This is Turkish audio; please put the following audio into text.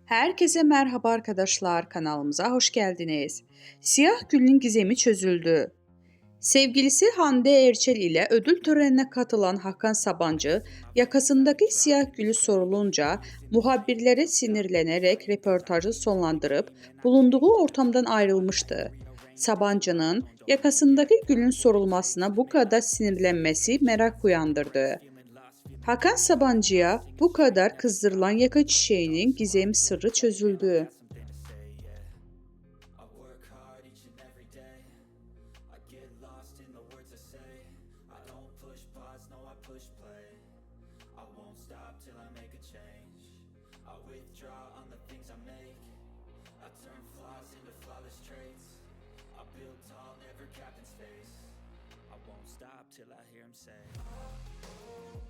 Herkese merhaba arkadaşlar, kanalımıza hoş geldiniz. Siyah Gül'ün gizemi çözüldü. Sevgilisi Hande Erçel ile ödül törenine katılan Hakan Sabancı, yakasındaki siyah gülü sorulunca muhabirlere sinirlenerek röportajı sonlandırıp bulunduğu ortamdan ayrılmıştı. Sabancı'nın yakasındaki gülün sorulmasına bu kadar sinirlenmesi merak uyandırdı. Hakan Sabancı'ya bu kadar kızdırılan yaka çiçeğinin gizemi sırrı çözüldü. Till I hear him say